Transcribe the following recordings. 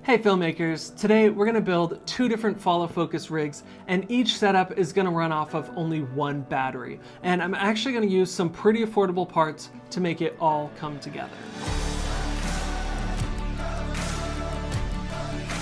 Hey filmmakers, today we're going to build two different follow focus rigs, and each setup is going to run off of only one battery. And I'm actually going to use some pretty affordable parts to make it all come together.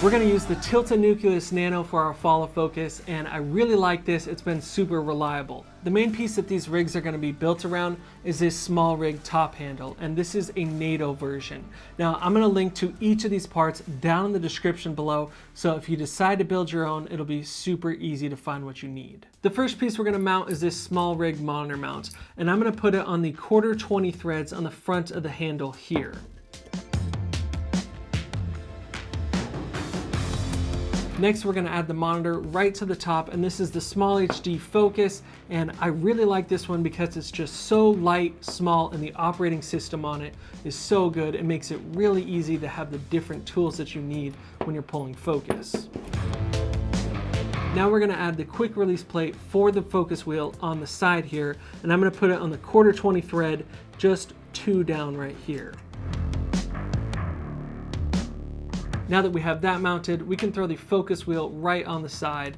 We're going to use the Tilta Nucleus Nano for our follow focus, and I really like this. It's been super reliable. The main piece that these rigs are going to be built around is this small rig top handle, and this is a NATO version. Now I'm going to link to each of these parts down in the description below, so if you decide to build your own, it'll be super easy to find what you need. The first piece we're going to mount is this small rig monitor mount, and I'm going to put it on the 1/4 threads on the front of the handle here. Next, we're going to add the monitor right to the top, and this is the smallHD focus, and I really like this one because it's just so light, small, and the operating system on it is so good. It makes it really easy to have the different tools that you need when you're pulling focus. Now we're going to add the quick release plate for the focus wheel on the side here, and I'm going to put it on the 1/4 thread, just 2 down right here. Now that we have that mounted, we can throw the focus wheel right on the side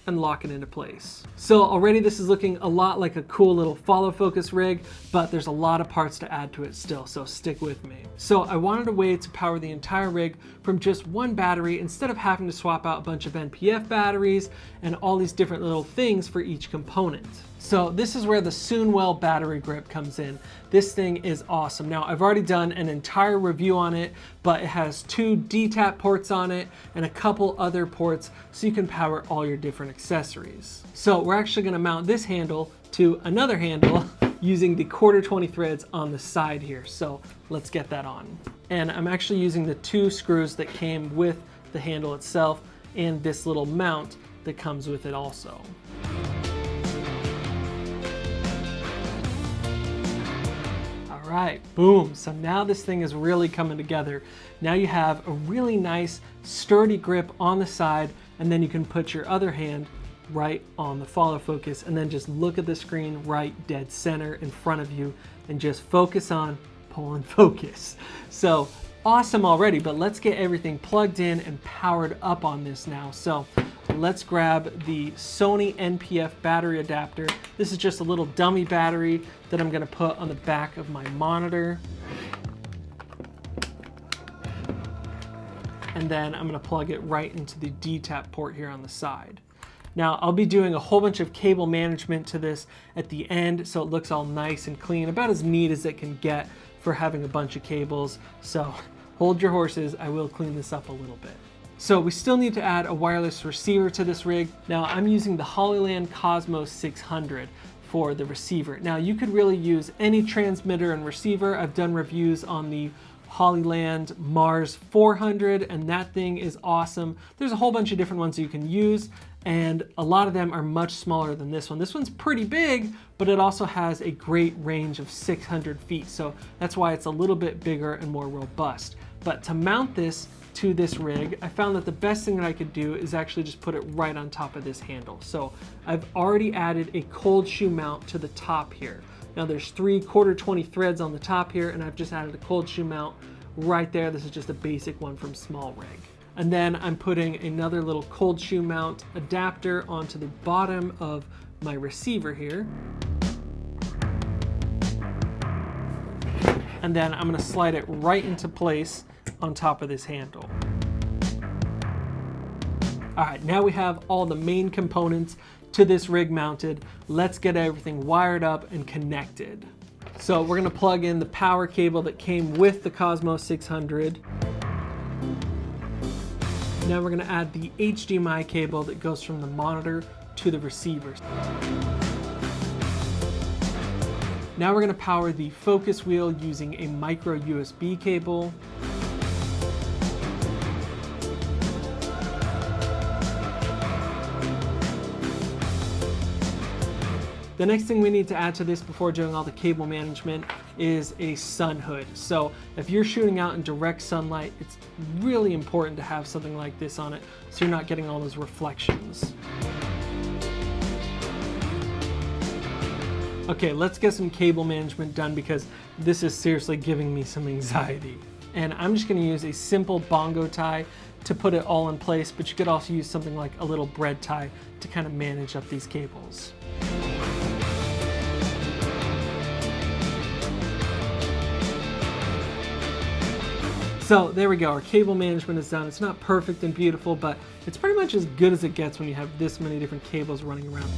and lock it into place. So already this is looking a lot like a cool little follow focus rig, but there's a lot of parts to add to it still, so stick with me. So I wanted a way to power the entire rig from just one battery instead of having to swap out a bunch of NPF batteries and all these different little things for each component. So this is where the Soonwell battery grip comes in. This thing is awesome. Now I've already done an entire review on it, but it has 2 DTAP ports on it and a couple other ports so you can power all your different accessories. So we're actually going to mount this handle to another handle using the 1/4 threads on the side here. So let's get that on. And I'm actually using the 2 screws that came with the handle itself and this little mount that comes with it also. Right, boom. So now this thing is really coming together. Now you have a really nice sturdy grip on the side, and then you can put your other hand right on the follow focus and then just look at the screen right dead center in front of you and just focus on pulling focus. So awesome already, but let's get everything plugged in and powered up on this now. So let's grab the Sony NPF battery adapter. This is just a little dummy battery that I'm going to put on the back of my monitor. And then I'm going to plug it right into the DTAP port here on the side. Now I'll be doing a whole bunch of cable management to this at the end, so it looks all nice and clean, about as neat as it can get for having a bunch of cables. So hold your horses, I will clean this up a little bit. So we still need to add a wireless receiver to this rig. Now I'm using the Hollyland Cosmo 600 for the receiver. Now you could really use any transmitter and receiver. I've done reviews on the Hollyland Mars 400 and that thing is awesome. There's a whole bunch of different ones you can use, and a lot of them are much smaller than this one. This one's pretty big, but it also has a great range of 600 feet. So that's why it's a little bit bigger and more robust. But to mount this to this rig, I found that the best thing that I could do is actually just put it right on top of this handle. So I've already added a cold shoe mount to the top here. Now there's 3 1/4 threads on the top here, and I've just added a cold shoe mount right there. This is just a basic one from Small Rig. And then I'm putting another little cold shoe mount adapter onto the bottom of my receiver here. And then I'm going to slide it right into place on top of this handle. All right, now we have all the main components to this rig mounted. Let's get everything wired up and connected. So we're going to plug in the power cable that came with the Cosmo 600. Now we're going to add the HDMI cable that goes from the monitor to the receiver. Now we're going to power the focus wheel using a micro USB cable. The next thing we need to add to this before doing all the cable management is a sun hood. So if you're shooting out in direct sunlight, it's really important to have something like this on it so you're not getting all those reflections. Okay, let's get some cable management done because this is seriously giving me some anxiety. And I'm just gonna use a simple bongo tie to put it all in place, but you could also use something like a little bread tie to kind of manage up these cables. So there we go, our cable management is done. It's not perfect and beautiful, but it's pretty much as good as it gets when you have this many different cables running around.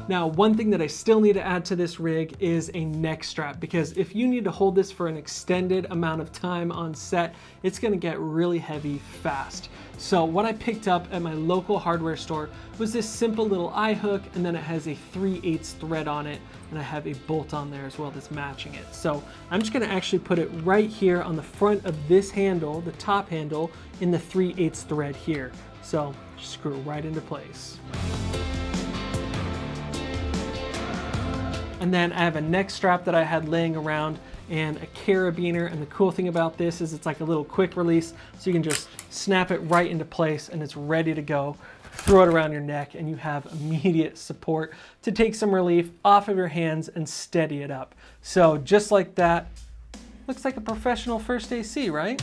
Now, one thing that I still need to add to this rig is a neck strap, because if you need to hold this for an extended amount of time on set, it's gonna get really heavy fast. So what I picked up at my local hardware store was this simple little eye hook, and then it has a 3/8 thread on it, and I have a bolt on there as well that's matching it. So I'm just gonna actually put it right here on the front of this handle, the top handle, in the 3/8 thread here. So just screw it right into place. And then I have a neck strap that I had laying around and a carabiner. And the cool thing about this is it's like a little quick release. So you can just snap it right into place and it's ready to go. Throw it around your neck and you have immediate support to take some relief off of your hands and steady it up. So just like that, looks like a professional first AC, right?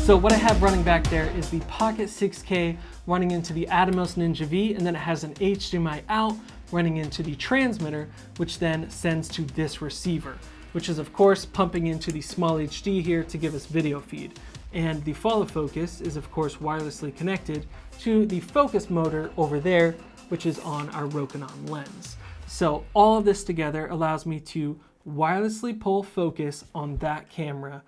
So what I have running back there is the Pocket 6K running into the Atomos Ninja V, and then it has an HDMI out running into the transmitter, which then sends to this receiver, which is of course pumping into the smallHD here to give us video feed. And the follow focus is of course wirelessly connected to the focus motor over there, which is on our Rokinon lens. So all of this together allows me to wirelessly pull focus on that camera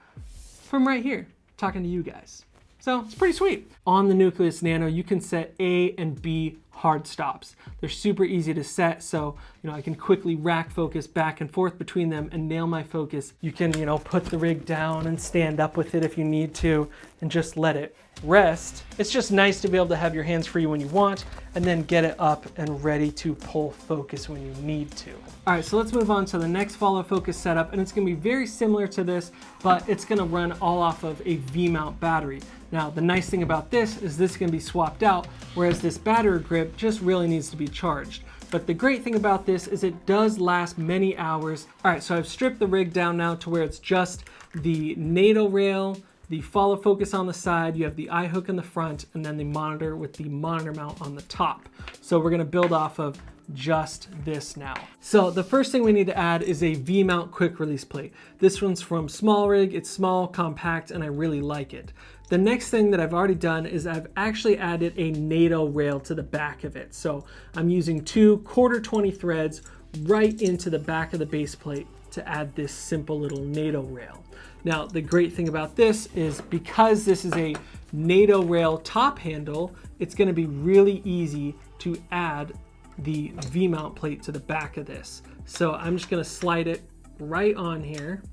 from right here, talking to you guys. So it's pretty sweet. On the Nucleus Nano, you can set A and B hard stops. They're super easy to set, so I can quickly rack focus back and forth between them and nail my focus. You can put the rig down and stand up with it if you need to and just let it rest. It's just nice to be able to have your hands free when you want and then get it up and ready to pull focus when you need to. All right, so let's move on to the next follow focus setup, and it's gonna be very similar to this, but it's gonna run all off of a V-mount battery. Now, the nice thing about this is this can be swapped out, whereas this battery grip just really needs to be charged. But the great thing about this is it does last many hours. All right, so I've stripped the rig down now to where it's just the NATO rail, the follow focus on the side, you have the eye hook in the front, and then the monitor with the monitor mount on the top. So we're gonna build off of just this now. So the first thing we need to add is a V-mount quick release plate. This one's from SmallRig. It's small, compact, and I really like it. The next thing that I've already done is I've actually added a NATO rail to the back of it. So I'm using 2 1/4-20 threads right into the back of the base plate to add this simple little NATO rail. Now, the great thing about this is because this is a NATO rail top handle, it's gonna be really easy to add the V-mount plate to the back of this. So I'm just gonna slide it right on here.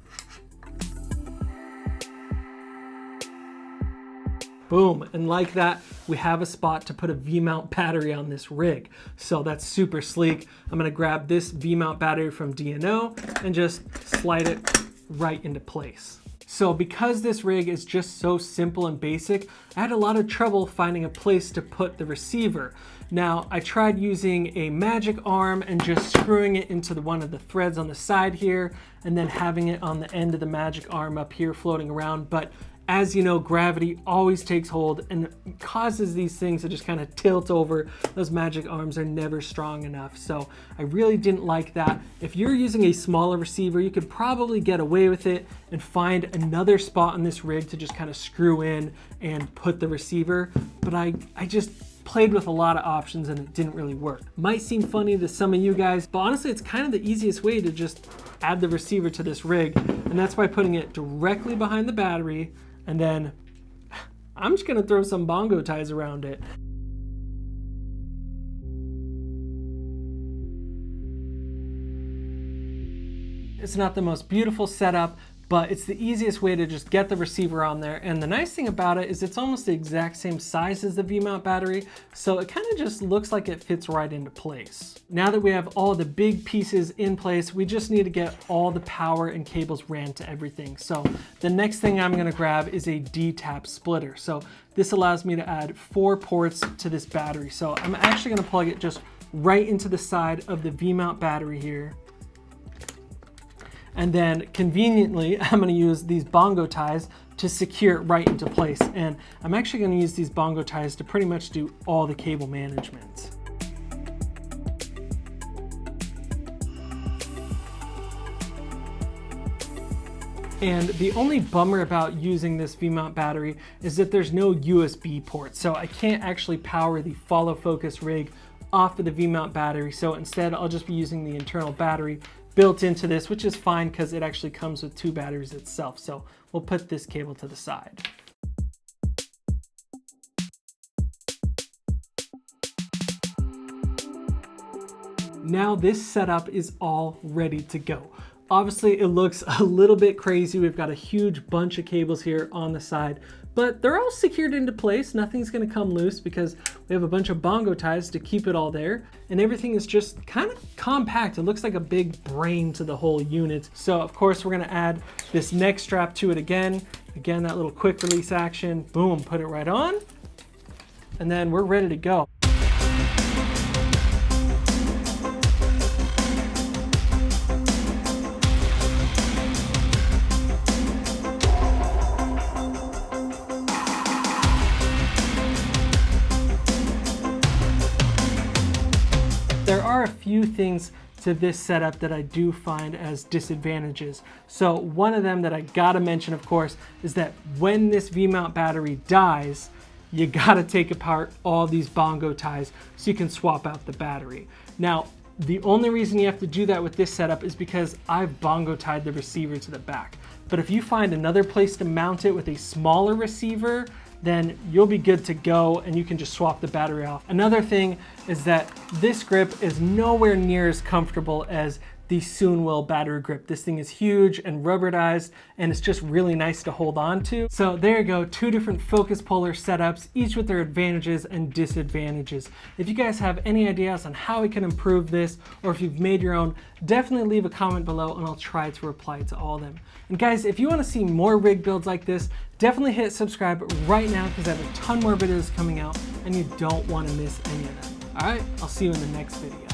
Boom, and like that, we have a spot to put a V-mount battery on this rig. So that's super sleek. I'm gonna grab this V-mount battery from D&O and just slide it right into place. So because this rig is just so simple and basic, I had a lot of trouble finding a place to put the receiver. Now, I tried using a magic arm and just screwing it into one of the threads on the side here, and then having it on the end of the magic arm up here floating around, but as you know, gravity always takes hold and causes these things to just kind of tilt over. Those magic arms are never strong enough. So I really didn't like that. If you're using a smaller receiver, you could probably get away with it and find another spot on this rig to just kind of screw in and put the receiver. But I just played with a lot of options and it didn't really work. Might seem funny to some of you guys, but honestly, it's kind of the easiest way to just add the receiver to this rig. And that's by putting it directly behind the battery. And then I'm just gonna throw some bongo ties around it. It's not the most beautiful setup, but it's the easiest way to just get the receiver on there. And the nice thing about it is it's almost the exact same size as the V-mount battery, so it kind of just looks like it fits right into place. Now that we have all the big pieces in place, we just need to get all the power and cables ran to everything. So the next thing I'm gonna grab is a D-tap splitter. So this allows me to add 4 ports to this battery. So I'm actually gonna plug it just right into the side of the V-mount battery here. And then conveniently, I'm gonna use these bongo ties to secure it right into place. And I'm actually gonna use these bongo ties to pretty much do all the cable management. And the only bummer about using this V-mount battery is that there's no USB port. So I can't actually power the follow focus rig off of the V-mount battery. So instead, I'll just be using the internal battery built into this, which is fine because it actually comes with 2 batteries itself. So we'll put this cable to the side. Now this setup is all ready to go. Obviously it looks a little bit crazy. We've got a huge bunch of cables here on the side, but they're all secured into place. Nothing's gonna come loose because we have a bunch of bongo ties to keep it all there. And everything is just kind of compact. It looks like a big brain to the whole unit. So of course we're gonna add this neck strap to it again. Again, that little quick release action, boom, put it right on. And then we're ready to go. There are a few things to this setup that I do find as disadvantages. So one of them that I gotta mention, of course, is that when this V-mount battery dies, you gotta take apart all these bongo ties so you can swap out the battery. Now, the only reason you have to do that with this setup is because I've bongo tied the receiver to the back. But if you find another place to mount it with a smaller receiver, then you'll be good to go and you can just swap the battery off. Another thing is that this grip is nowhere near as comfortable as the Soonwell battery grip. This thing is huge and rubberized and it's just really nice to hold on to. So there you go, 2 different focus puller setups, each with their advantages and disadvantages. If you guys have any ideas on how we can improve this, or if you've made your own, definitely leave a comment below and I'll try to reply to all of them. And guys, if you want to see more rig builds like this, definitely hit subscribe right now because I have a ton more videos coming out and you don't want to miss any of them. All right, I'll see you in the next video.